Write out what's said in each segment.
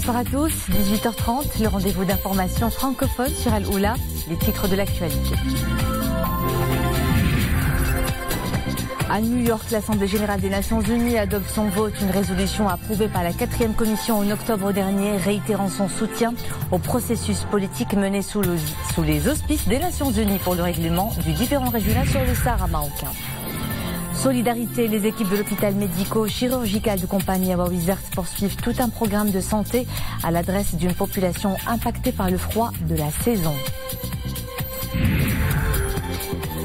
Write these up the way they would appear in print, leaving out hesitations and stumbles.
bonsoir à tous. 18h30, le rendez-vous d'information francophone sur Al-Oula, les titres de l'actualité. À New York, l'Assemblée générale des Nations unies adopte son vote, une résolution approuvée par la 4e commission en octobre dernier, réitérant son soutien au processus politique mené sous les auspices des Nations unies pour le règlement du différend régional sur le Sahara marocain. Solidarité, les équipes de l'hôpital médico-chirurgical de compagnie Awa Wizard poursuivent tout un programme de santé à l'adresse d'une population impactée par le froid de la saison.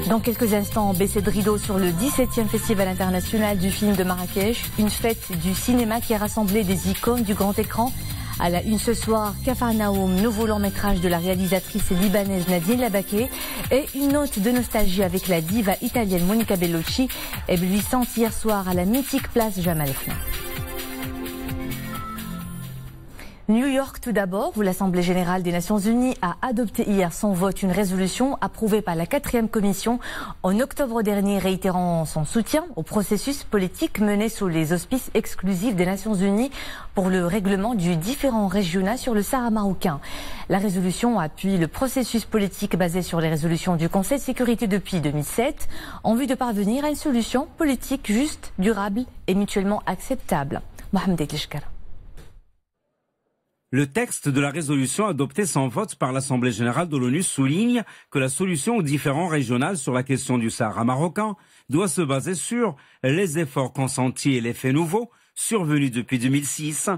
Dans quelques instants, baissée de rideau sur le 17e Festival international du film de Marrakech, une fête du cinéma qui a rassemblé des icônes du grand écran. À la une ce soir, Capharnaüm, nouveau long métrage de la réalisatrice libanaise Nadine Labaké, et une note de nostalgie avec la diva italienne Monica Bellucci, éblouissante hier soir à la mythique place Jamal Fna. New York tout d'abord, où l'Assemblée générale des Nations unies a adopté hier son vote, une résolution approuvée par la 4e commission en octobre dernier, réitérant son soutien au processus politique mené sous les auspices exclusifs des Nations unies pour le règlement du différend régional sur le Sahara marocain. La résolution appuie le processus politique basé sur les résolutions du Conseil de sécurité depuis 2007 en vue de parvenir à une solution politique juste, durable et mutuellement acceptable. Mohamed Etlishkar. Le texte de la résolution adopté sans vote par l'Assemblée générale de l'ONU souligne que la solution au différend régional sur la question du Sahara marocain doit se baser sur les efforts consentis et les faits nouveaux survenus depuis 2006,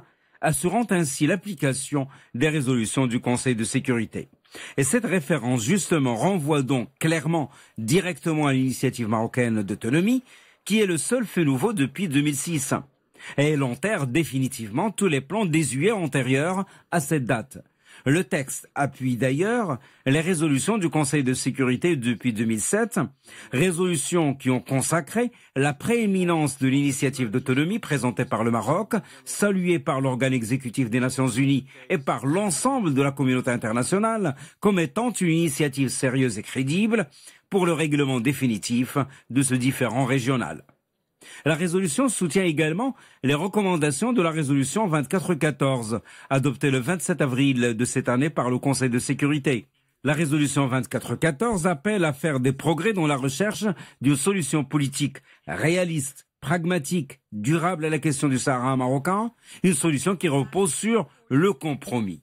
assurant ainsi l'application des résolutions du Conseil de sécurité. Et cette référence justement renvoie donc clairement directement à l'initiative marocaine d'autonomie, qui est le seul fait nouveau depuis 2006. Et elle enterre définitivement tous les plans désuets antérieurs à cette date. Le texte appuie d'ailleurs les résolutions du Conseil de sécurité depuis 2007, résolutions qui ont consacré la prééminence de l'initiative d'autonomie présentée par le Maroc, saluée par l'organe exécutif des Nations Unies et par l'ensemble de la communauté internationale comme étant une initiative sérieuse et crédible pour le règlement définitif de ce différend régional. La résolution soutient également les recommandations de la résolution 2414, adoptée le 27 avril de cette année par le Conseil de sécurité. La résolution 2414 appelle à faire des progrès dans la recherche d'une solution politique réaliste, pragmatique, durable à la question du Sahara marocain, une solution qui repose sur le compromis.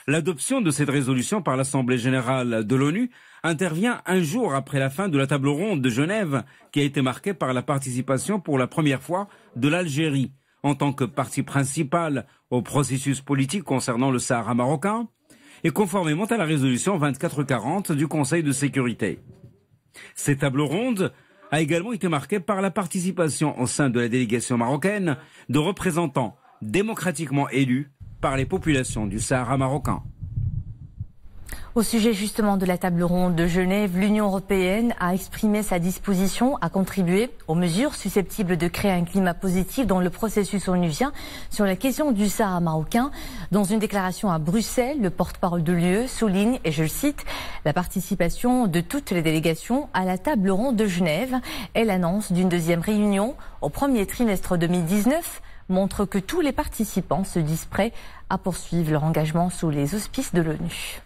L'adoption de cette résolution par l'Assemblée générale de l'ONU intervient un jour après la fin de la table ronde de Genève, qui a été marquée par la participation pour la première fois de l'Algérie en tant que partie principale au processus politique concernant le Sahara marocain et conformément à la résolution 2440 du Conseil de sécurité. Cette table ronde a également été marquée par la participation au sein de la délégation marocaine de représentants démocratiquement élus par les populations du Sahara marocain. Au sujet justement de la table ronde de Genève, l'Union européenne a exprimé sa disposition à contribuer aux mesures susceptibles de créer un climat positif dans le processus onusien sur la question du Sahara marocain. Dans une déclaration à Bruxelles, le porte-parole de l'UE souligne, et je le cite, la participation de toutes les délégations à la table ronde de Genève et l'annonce d'une deuxième réunion au premier trimestre 2019 montre que tous les participants se disent prêts à poursuivre leur engagement sous les auspices de l'ONU.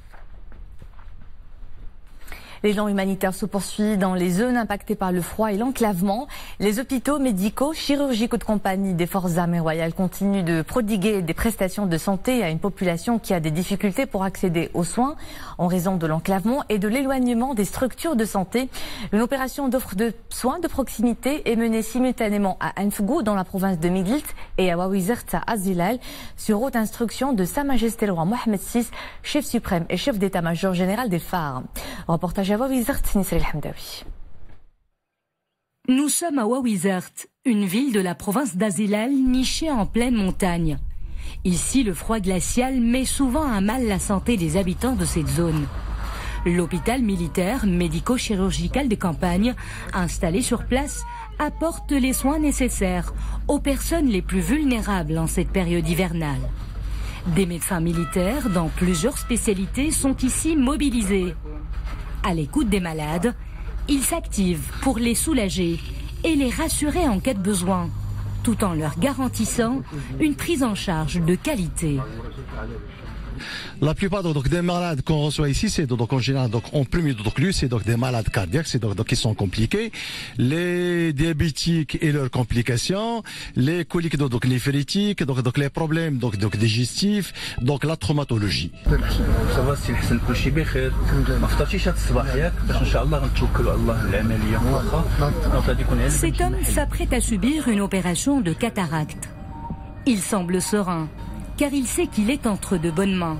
L'élan humanitaire se poursuit dans les zones impactées par le froid et l'enclavement. Les hôpitaux médicaux, chirurgicaux de compagnie des forces armées royales continuent de prodiguer des prestations de santé à une population qui a des difficultés pour accéder aux soins en raison de l'enclavement et de l'éloignement des structures de santé. Une opération d'offre de soins de proximité est menée simultanément à Anfgou dans la province de Midelt et à Wawizert à Azilal sur haute instruction de Sa Majesté le roi Mohamed VI, chef suprême et chef d'état-major général des phares. Reportage à Wawizert, Nisri El-Hamdawi. Nous sommes à Wawizert, une ville de la province d'Azilal nichée en pleine montagne. Ici, le froid glacial met souvent à mal la santé des habitants de cette zone. L'hôpital militaire médico-chirurgical de campagne, installé sur place, apporte les soins nécessaires aux personnes les plus vulnérables en cette période hivernale. Des médecins militaires dans plusieurs spécialités sont ici mobilisés. À l'écoute des malades, ils s'activent pour les soulager et les rassurer en cas de besoin. tout en leur garantissant une prise en charge de qualité. La plupart des malades qu'on reçoit ici, c'est en général en premier lieu, c'est des malades cardiaques, c'est qui sont compliqués, les diabétiques et leurs complications, les coliques néphrétiques, donc les problèmes digestifs, donc la traumatologie. Cet homme s'apprête à subir une opération de cataracte. Il semble serein, car il sait qu'il est entre de bonnes mains.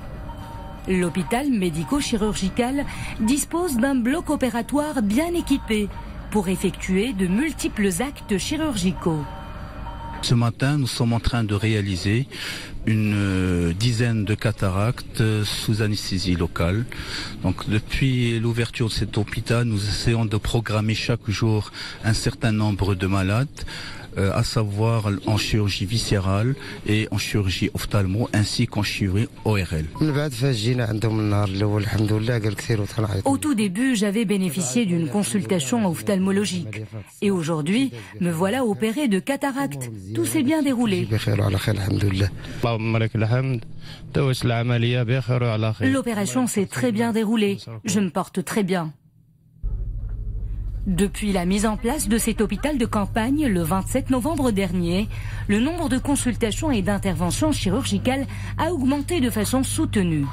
L'hôpital médico-chirurgical dispose d'un bloc opératoire bien équipé pour effectuer de multiples actes chirurgicaux. Ce matin, nous sommes en train de réaliser une dizaine de cataractes sous anesthésie locale. Donc, depuis l'ouverture de cet hôpital, nous essayons de programmer chaque jour un certain nombre de malades, à savoir en chirurgie viscérale et en chirurgie ophtalmo ainsi qu'en chirurgie ORL. Au tout début, j'avais bénéficié d'une consultation ophtalmologique et aujourd'hui, me voilà opéré de cataracte. Tout s'est bien déroulé. L'opération s'est très bien déroulée. Je me porte très bien. Depuis la mise en place de cet hôpital de campagne le 27 novembre dernier, le nombre de consultations et d'interventions chirurgicales a augmenté de façon soutenue.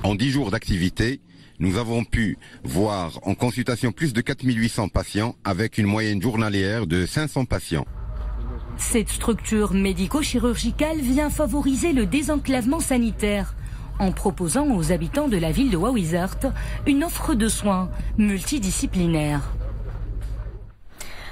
En 10 jours d'activité, nous avons pu voir en consultation plus de 4800 patients avec une moyenne journalière de 500 patients. Cette structure médico-chirurgicale vient favoriser le désenclavement sanitaire en proposant aux habitants de la ville de Wawizart une offre de soins multidisciplinaires.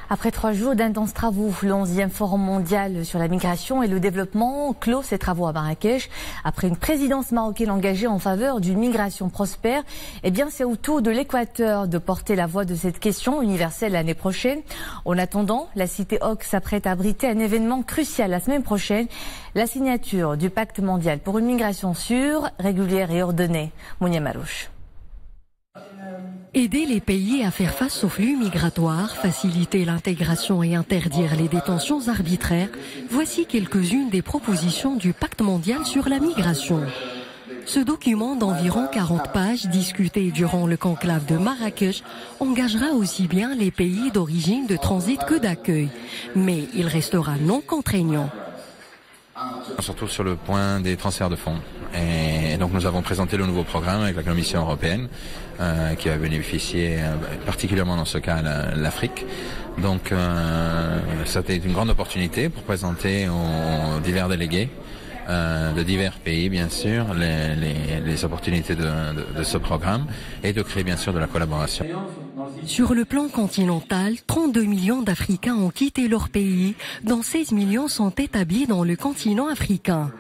Après 3 jours d'intenses travaux, le 11e Forum mondial sur la migration et le développement clôt ses travaux à Marrakech. Après une présidence marocaine engagée en faveur d'une migration prospère, eh bien c'est au tour de l'Équateur de porter la voix de cette question universelle l'année prochaine. En attendant, la cité Hoc s'apprête à abriter un événement crucial la semaine prochaine, la signature du pacte mondial pour une migration sûre, régulière et ordonnée. Mounia Marouche. Aider les pays à faire face aux flux migratoires, faciliter l'intégration et interdire les détentions arbitraires, voici quelques-unes des propositions du Pacte mondial sur la migration. Ce document d'environ 40 pages, discuté durant le conclave de Marrakech, engagera aussi bien les pays d'origine, de transit que d'accueil. Mais il restera non contraignant. Surtout sur le point des transferts de fonds. Et donc nous avons présenté le nouveau programme avec la Commission européenne qui va bénéficier particulièrement dans ce cas l'Afrique. Donc c'était une grande opportunité pour présenter aux divers délégués de divers pays bien sûr les opportunités de ce programme et de créer bien sûr de la collaboration. Sur le plan continental, 32 millions d'Africains ont quitté leur pays, dont 16 millions sont établis dans le continent africain.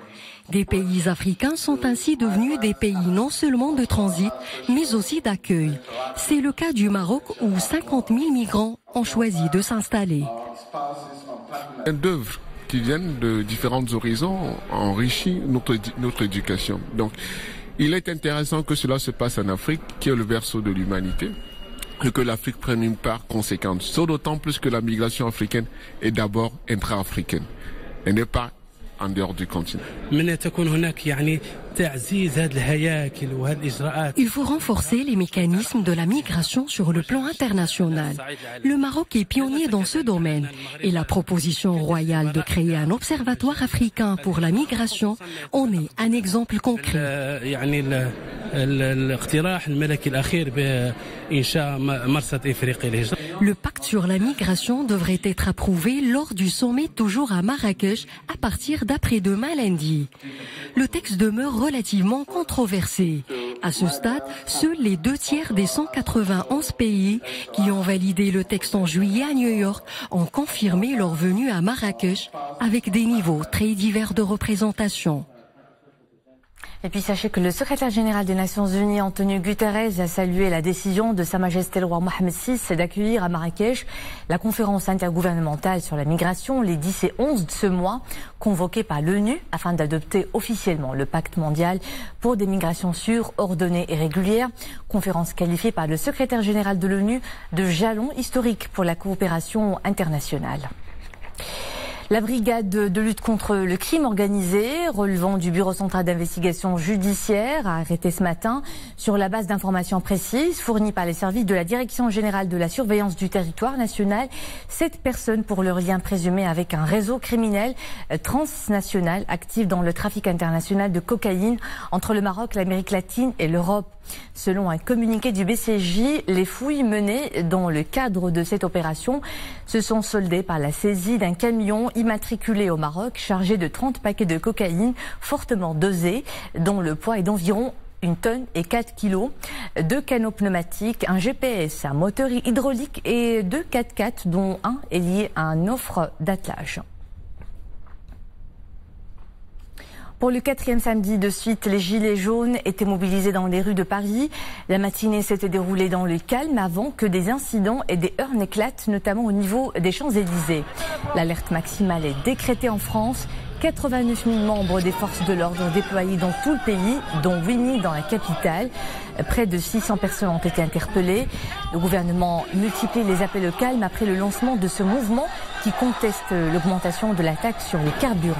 Des pays africains sont ainsi devenus des pays non seulement de transit, mais aussi d'accueil. C'est le cas du Maroc où 50 000 migrants ont choisi de s'installer. D'œuvres qui viennent de différents horizons enrichissent notre éducation. Donc, il est intéressant que cela se passe en Afrique, qui est le berceau de l'humanité, et que l'Afrique prenne une part conséquente. D'autant plus que la migration africaine est d'abord intra-africaine. Elle n'est pas en dehors du continent. Il faut renforcer les mécanismes de la migration sur le plan international. Le Maroc est pionnier dans ce domaine et la proposition royale de créer un observatoire africain pour la migration en est un exemple concret. Le pacte sur la migration devrait être approuvé lors du sommet toujours à Marrakech à partir d'après-demain lundi. Le texte demeure relativement controversé. À ce stade, seuls les 2/3 des 191 pays qui ont validé le texte en juillet à New York ont confirmé leur venue à Marrakech avec des niveaux très divers de représentation. Et puis sachez que le secrétaire général des Nations Unies, Antonio Guterres, a salué la décision de Sa Majesté le roi Mohammed VI d'accueillir à Marrakech la conférence intergouvernementale sur la migration les 10 et 11 de ce mois, convoquée par l'ONU afin d'adopter officiellement le pacte mondial pour des migrations sûres, ordonnées et régulières. Conférence qualifiée par le secrétaire général de l'ONU de jalon historique pour la coopération internationale. La brigade de lutte contre le crime organisé, relevant du Bureau central d'investigation judiciaire, a arrêté ce matin, sur la base d'informations précises fournies par les services de la Direction générale de la surveillance du territoire national, 7 personnes pour leur lien présumé avec un réseau criminel transnational actif dans le trafic international de cocaïne entre le Maroc, l'Amérique latine et l'Europe. Selon un communiqué du BCJ, les fouilles menées dans le cadre de cette opération se sont soldées par la saisie d'un camion immatriculé au Maroc chargé de 30 paquets de cocaïne fortement dosés, dont le poids est d'environ 1 tonne et 4 kilos, 2 canaux pneumatiques, un GPS, un moteur hydraulique et 2 4x4 dont un est lié à un offre d'attelage. Pour le 4e samedi de suite, les Gilets jaunes étaient mobilisés dans les rues de Paris. La matinée s'était déroulée dans le calme avant que des incidents et des heurts n'éclatent, notamment au niveau des Champs-Élysées. L'alerte maximale est décrétée en France. 89 000 membres des forces de l'ordre déployés dans tout le pays, dont 8 000 dans la capitale. Près de 600 personnes ont été interpellées. Le gouvernement multiplie les appels au calme après le lancement de ce mouvement qui conteste l'augmentation de la taxe sur les carburants.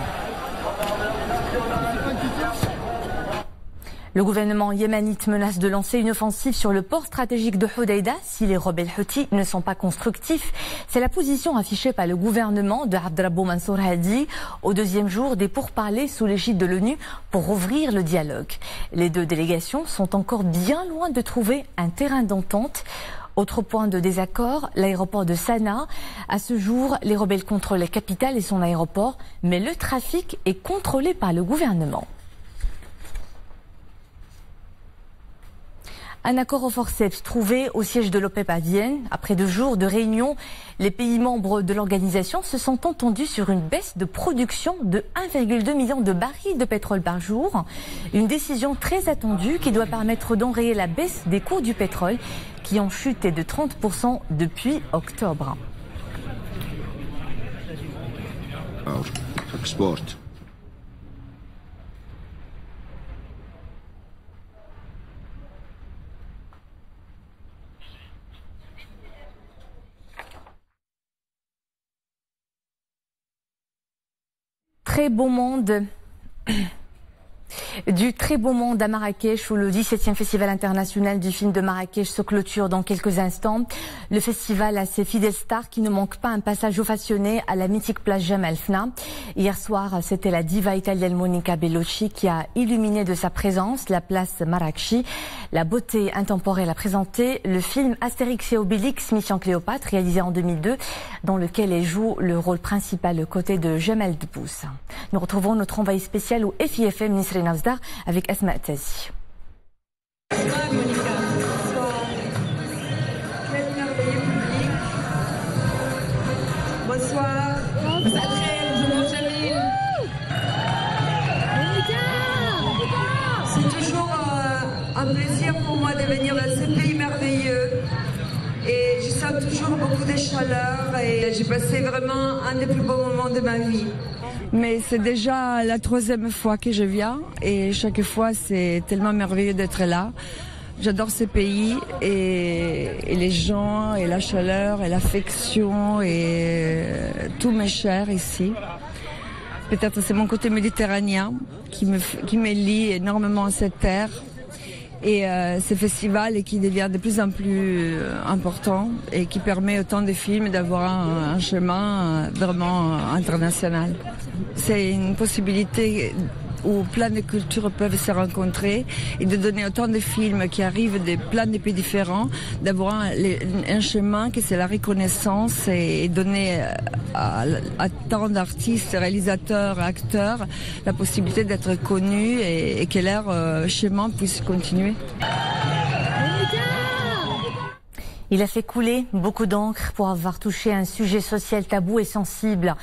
Le gouvernement yéménite menace de lancer une offensive sur le port stratégique de Hodeïda si les rebelles Houthis ne sont pas constructifs. C'est la position affichée par le gouvernement de Abdrabou Mansour Hadi au 2e jour des pourparlers sous l'égide de l'ONU pour ouvrir le dialogue. Les 2 délégations sont encore bien loin de trouver un terrain d'entente. Autre point de désaccord, l'aéroport de Sanaa. À ce jour, les rebelles contrôlent la capitale et son aéroport, mais le trafic est contrôlé par le gouvernement. Un accord au forceps trouvé au siège de l'OPEP à Vienne. Après 2 jours de réunion, les pays membres de l'organisation se sont entendus sur une baisse de production de 1,2 million de barils de pétrole par jour. Une décision très attendue qui doit permettre d'enrayer la baisse des cours du pétrole qui ont chuté de 30% depuis octobre. Export. Très beau monde. Du très beau monde à Marrakech où le 17e Festival international du film de Marrakech se clôture dans quelques instants. Le festival a ses fidèles stars qui ne manquent pas un passage ovationné à la mythique place Jemaa el-Fna. Hier soir, c'était la diva italienne Monica Bellucci qui a illuminé de sa présence la place Marrakech. La beauté intemporelle a présenté le film Astérix et Obélix Mission Cléopâtre réalisé en 2002 dans lequel elle joue le rôle principal aux côtés de Jamel Debbouze. Nous retrouvons notre envoyé spécial au FIFM Nisrine Avzdar avec Asma Tazi. Bonsoir. C'est toujours un plaisir pour moi de venir dans ce pays merveilleux. Et je sens toujours beaucoup de chaleur et j'ai passé vraiment un des plus beaux moments de ma vie. Mais c'est déjà la 3e fois que je viens et chaque fois c'est tellement merveilleux d'être là. J'adore ce pays et les gens et la chaleur et l'affection et tout m'est cher ici. Peut-être c'est mon côté méditerranéen qui me lie énormément à cette terre. Et ce festival qui devient de plus en plus important et qui permet autant de films d'avoir un chemin vraiment international. C'est une possibilité où plein de cultures peuvent se rencontrer et de donner autant de films qui arrivent de plein de pays différents, d'avoir un chemin que c'est la reconnaissance et donner à tant d'artistes, réalisateurs, acteurs la possibilité d'être connus et que leur chemin puisse continuer. Il a fait couler beaucoup d'encre pour avoir touché un sujet social tabou et sensible.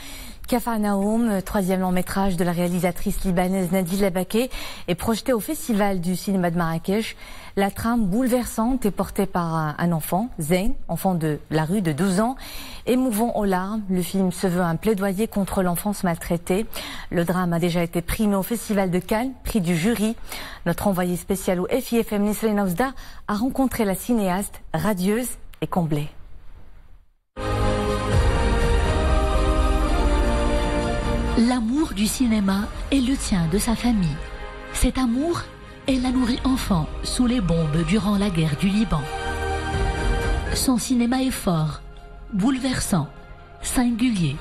Capharnaüm, 3e long métrage de la réalisatrice libanaise Nadine Labaké, est projeté au Festival du cinéma de Marrakech. La trame bouleversante est portée par un enfant, Zayn, enfant de la rue de 12 ans. Émouvant aux larmes, le film se veut un plaidoyer contre l'enfance maltraitée. Le drame a déjà été primé au Festival de Cannes, prix du jury. Notre envoyé spécial au FIFM Nisrine Avzdar a rencontré la cinéaste radieuse et comblée. L'amour du cinéma est le tien de sa famille. Cet amour, elle l'a nourri enfant sous les bombes durant la guerre du Liban. Son cinéma est fort, bouleversant, singulier.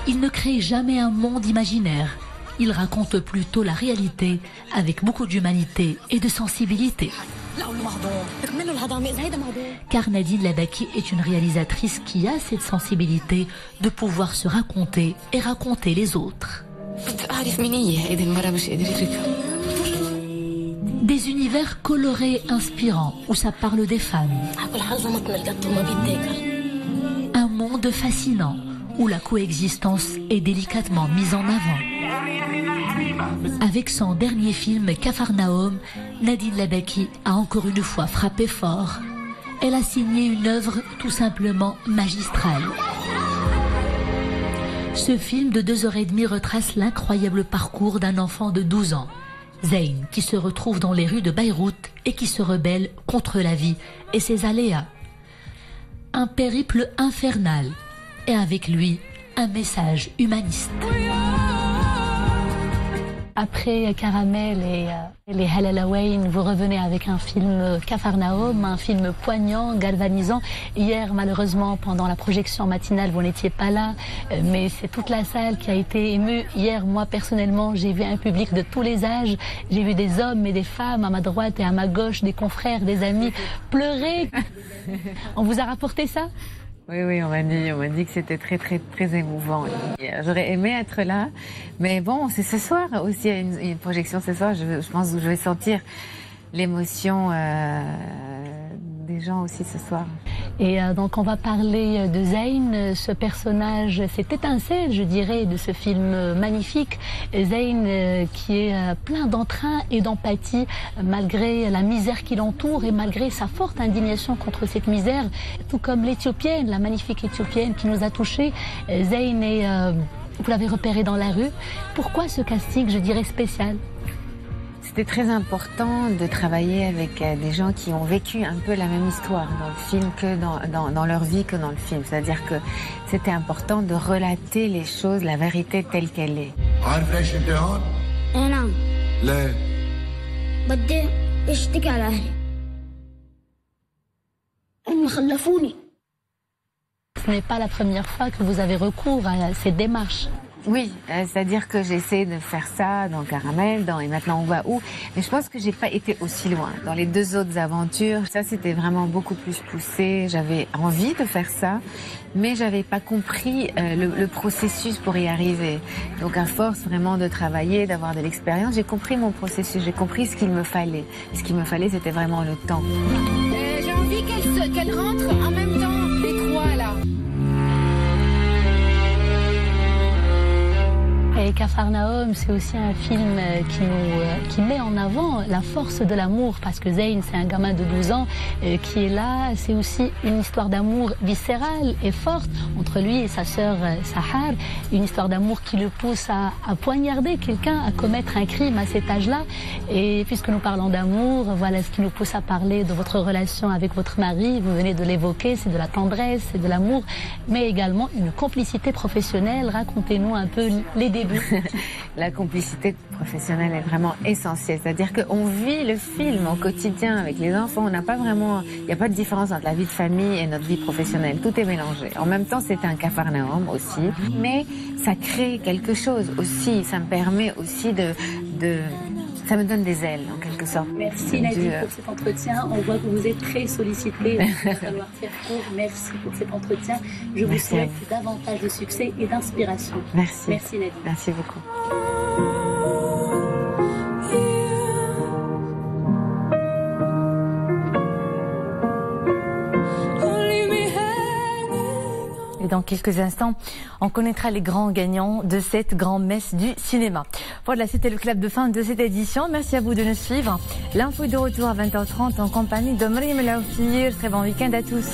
Il ne crée jamais un monde imaginaire. Il raconte plutôt la réalité avec beaucoup d'humanité et de sensibilité. Car Nadine Labaki est une réalisatrice qui a cette sensibilité de pouvoir se raconter et raconter les autres. Des univers colorés, inspirants, où ça parle des femmes. Un monde fascinant, où la coexistence est délicatement mise en avant. Avec son dernier film Capharnaüm, Nadine Labaki a encore une fois frappé fort. Elle a signé une œuvre tout simplement magistrale. Ce film de 2h30 retrace l'incroyable parcours d'un enfant de 12 ans, Zayn, qui se retrouve dans les rues de Beyrouth et qui se rebelle contre la vie et ses aléas. Un périple infernal et avec lui un message humaniste. Après Caramel et les Halalawayn, vous revenez avec un film Capharnaüm, un film poignant, galvanisant. Hier, malheureusement, pendant la projection matinale, vous n'étiez pas là, mais c'est toute la salle qui a été émue. Hier, moi, personnellement, j'ai vu un public de tous les âges. J'ai vu des hommes et des femmes à ma droite et à ma gauche, des confrères, des amis pleurer. On vous a rapporté ça ? Oui, on m'a dit que c'était très émouvant. J'aurais aimé être là, mais bon, c'est ce soir aussi, il y a une projection ce soir. Je pense que je vais sentir l'émotion des gens aussi ce soir. Et donc on va parler de Zayn, ce personnage, cette étincelle, je dirais, de ce film magnifique. Zayn qui est plein d'entrain et d'empathie malgré la misère qui l'entoure et malgré sa forte indignation contre cette misère, tout comme l'Éthiopienne, la magnifique Éthiopienne qui nous a touchés. Zayn est, vous l'avez repéré dans la rue. Pourquoi ce casting, je dirais, spécial ? C'était très important de travailler avec des gens qui ont vécu un peu la même histoire dans le film que dans leur vie que dans le film. C'est-à-dire que c'était important de relater les choses, la vérité telle qu'elle est. Ce n'est pas la première fois que vous avez recours à cette démarche. Oui, c'est-à-dire que j'ai essayé de faire ça dans Caramel, et maintenant on va où. Mais je pense que j'ai pas été aussi loin. Dans les deux autres aventures, ça c'était vraiment beaucoup plus poussé. J'avais envie de faire ça, mais j'avais pas compris le processus pour y arriver. Donc à force vraiment de travailler, d'avoir de l'expérience, j'ai compris mon processus, j'ai compris ce qu'il me fallait. Et ce qu'il me fallait, c'était vraiment le temps. J'ai envie qu'elle rentre en même temps, les trois là. Et Capharnaüm, c'est aussi un film qui met en avant la force de l'amour, parce que Zayn, c'est un gamin de 12 ans qui est là. C'est aussi une histoire d'amour viscérale et forte entre lui et sa sœur Sahar. Une histoire d'amour qui le pousse à poignarder quelqu'un, à commettre un crime à cet âge-là. Et puisque nous parlons d'amour, voilà ce qui nous pousse à parler de votre relation avec votre mari. Vous venez de l'évoquer, c'est de la tendresse, c'est de l'amour, mais également une complicité professionnelle. Racontez-nous un peu les débuts. La complicité professionnelle est vraiment essentielle. C'est-à-dire qu'on vit le film au quotidien avec les enfants. On n'a pas vraiment, il n'y a pas de différence entre la vie de famille et notre vie professionnelle. Tout est mélangé. En même temps, c'est un Capharnaüm aussi. Mais ça crée quelque chose aussi. Ça me permet aussi ça me donne des ailes, en quelque sorte. Merci Nadine pour cet entretien. On voit que vous êtes très sollicitée. Il va falloir faire court. Merci pour cet entretien. Je vous souhaite davantage de succès et d'inspiration. Merci. Merci Nadine. Merci beaucoup. Et dans quelques instants, on connaîtra les grands gagnants de cette grand-messe du cinéma. Voilà, c'était le clap de fin de cette édition. Merci à vous de nous suivre. L'info de retour à 20h30 en compagnie de Mariam Laoufir. Très bon week-end à tous.